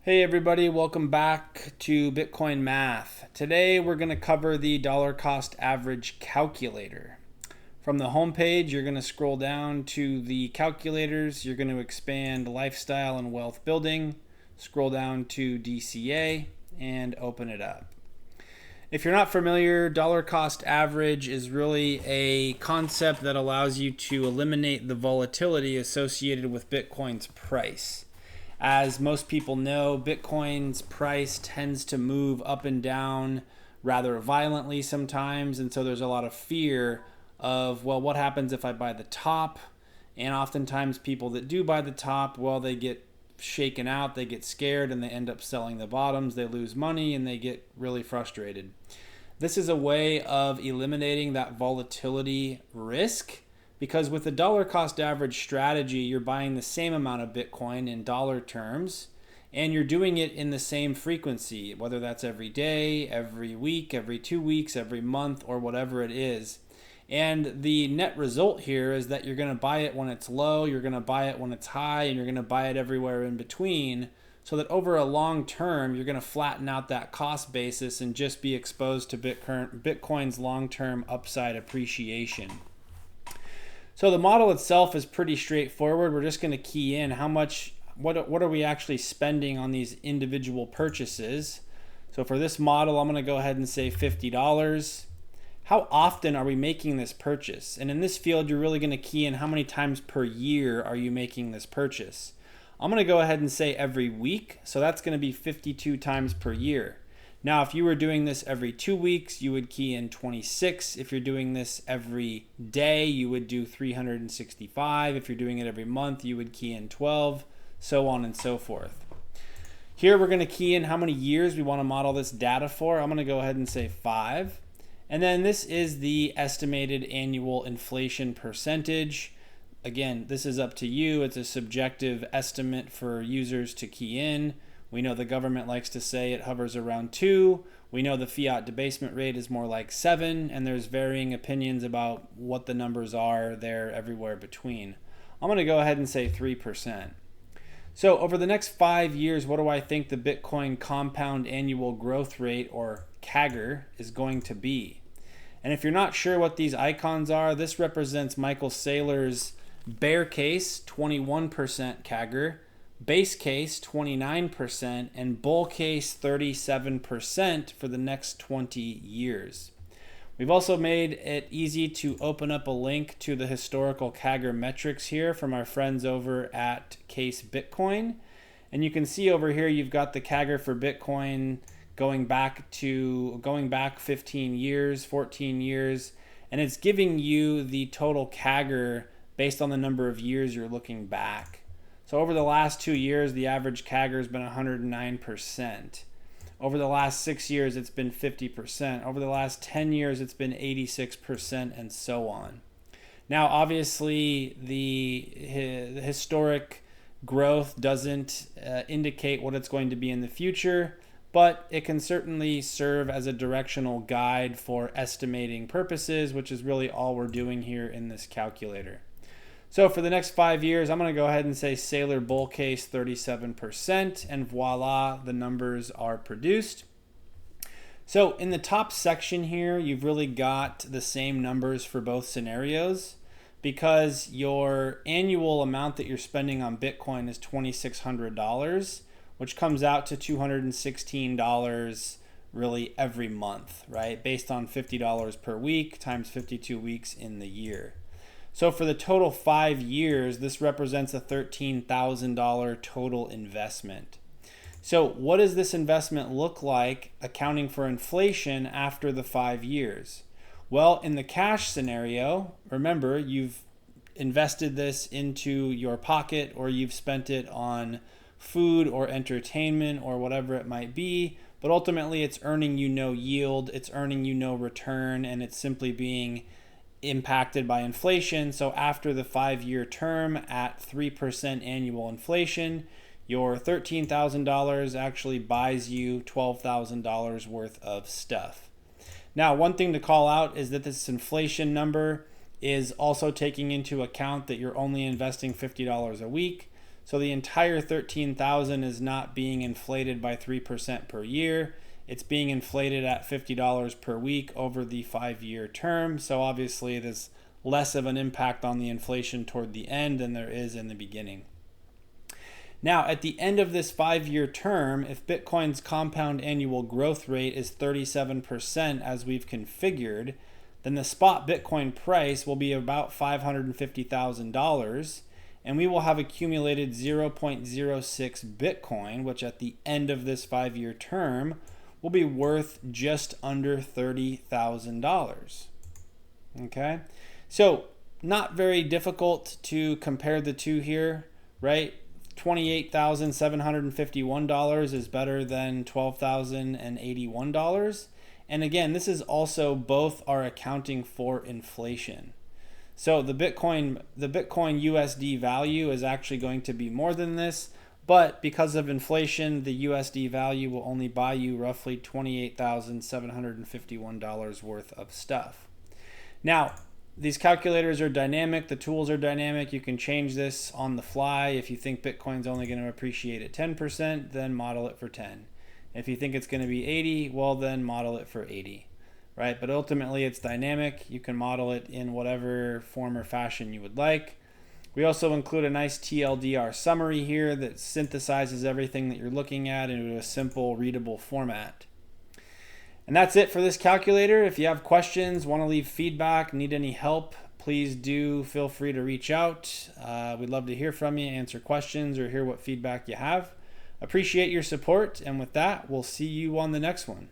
Hey everybody, welcome back to Bitcoin Math. Today we're going to cover the dollar cost average calculator. From the home page, you're going to scroll down to the calculators. You're going to expand lifestyle and wealth building, scroll down to DCA, and open it up. If you're not familiar, dollar cost average is really a concept that allows you to eliminate the volatility associated with Bitcoin's price. As most people know, Bitcoin's price tends to move up and down rather violently sometimes, and so there's a lot of fear of, well, what happens if I buy the top? And oftentimes people that do buy the top, well, they get shaken out, they get scared, and they end up selling the bottoms, they lose money, and they get really frustrated. This is a way of eliminating that volatility risk, because with the dollar cost average strategy, you're buying the same amount of Bitcoin in dollar terms, and you're doing it in the same frequency, whether that's every day, every week, every 2 weeks, every month, or whatever it is. And the net result here is that you're going to buy it when it's low, you're going to buy it when it's high, and you're going to buy it everywhere in between, so that over a long term, you're going to flatten out that cost basis and just be exposed to Bitcoin's long-term upside appreciation. So the model itself is pretty straightforward. We're just going to key in what are we actually spending on these individual purchases. So for this model, I'm going to go ahead and say $50. How often are we making this purchase? And in this field, you're really going to key in how many times per year are you making this purchase. I'm going to go ahead and say every week. So that's going to be 52 times per year. Now, if you were doing this every 2 weeks, you would key in 26. If you're doing this every day, you would do 365. If you're doing it every month, you would key in 12, so on and so forth. Here, we're going to key in how many years we want to model this data for. I'm going to go ahead and say 5. And then this is the estimated annual inflation percentage. Again, this is up to you. It's a subjective estimate for users to key in. We know the government likes to say it hovers around 2. We know the fiat debasement rate is more like 7, and there's varying opinions about what the numbers are there everywhere between. I'm going to go ahead and say 3%. So over the next 5 years, what do I think the Bitcoin compound annual growth rate, or CAGR, is going to be? And if you're not sure what these icons are, this represents Michael Saylor's bear case, 21% CAGR, base case 29%, and bull case 37% for the next 20 years. We've also made it easy to open up a link to the historical CAGR metrics here from our friends over at Case Bitcoin. And you can see over here you've got the CAGR for Bitcoin going back 15 years, 14 years, and it's giving you the total CAGR based on the number of years you're looking back. So over the last 2 years, the average CAGR has been 109%. Over the last 6 years, it's been 50%. Over the last 10 years, it's been 86%, and so on. Now, obviously, the historic growth doesn't indicate what it's going to be in the future, but it can certainly serve as a directional guide for estimating purposes, which is really all we're doing here in this calculator. So for the next 5 years, I'm going to go ahead and say Saylor bull case 37%, and voila, the numbers are produced. So in the top section here, you've really got the same numbers for both scenarios, because your annual amount that you're spending on Bitcoin is $2,600, which comes out to $216 really every month, right? Based on $50 per week times 52 weeks in the year. So for the total 5 years, this represents a $13,000 total investment. So what does this investment look like accounting for inflation after the 5 years? Well, in the cash scenario, remember, you've invested this into your pocket, or you've spent it on food or entertainment or whatever it might be, but ultimately it's earning you no yield, it's earning you no return, and it's simply being impacted by inflation. So after the 5-year term at 3% annual inflation, your $13,000 actually buys you $12,000 worth of stuff. Now, one thing to call out is that this inflation number is also taking into account that you're only investing $50 a week. So the entire 13,000 is not being inflated by 3% per year. It's being inflated at $50 per week over the 5-year term. So obviously there's less of an impact on the inflation toward the end than there is in the beginning. Now, at the end of this 5-year term, if Bitcoin's compound annual growth rate is 37% as we've configured, then the spot Bitcoin price will be about $550,000, and we will have accumulated 0.06 Bitcoin, which at the end of this 5-year term will be worth just under $30,000. Okay, so not very difficult to compare the two here, right? $28,751 is better than $12,081. And again, this is also both are accounting for inflation. So the Bitcoin USD value is actually going to be more than this, but because of inflation, the USD value will only buy you roughly $28,751 worth of stuff. Now, these calculators are dynamic, the tools are dynamic. You can change this on the fly. If you think Bitcoin's only going to appreciate at 10%, then model it for 10. If you think it's going to be 80, well then model it for 80, right? But ultimately it's dynamic. You can model it in whatever form or fashion you would like. We also include a nice TLDR summary here that synthesizes everything that you're looking at into a simple readable format. And that's it for this calculator. If you have questions, want to leave feedback, need any help, please do feel free to reach out. We'd love to hear from you, answer questions, or hear what feedback you have. Appreciate your support. And with that, we'll see you on the next one.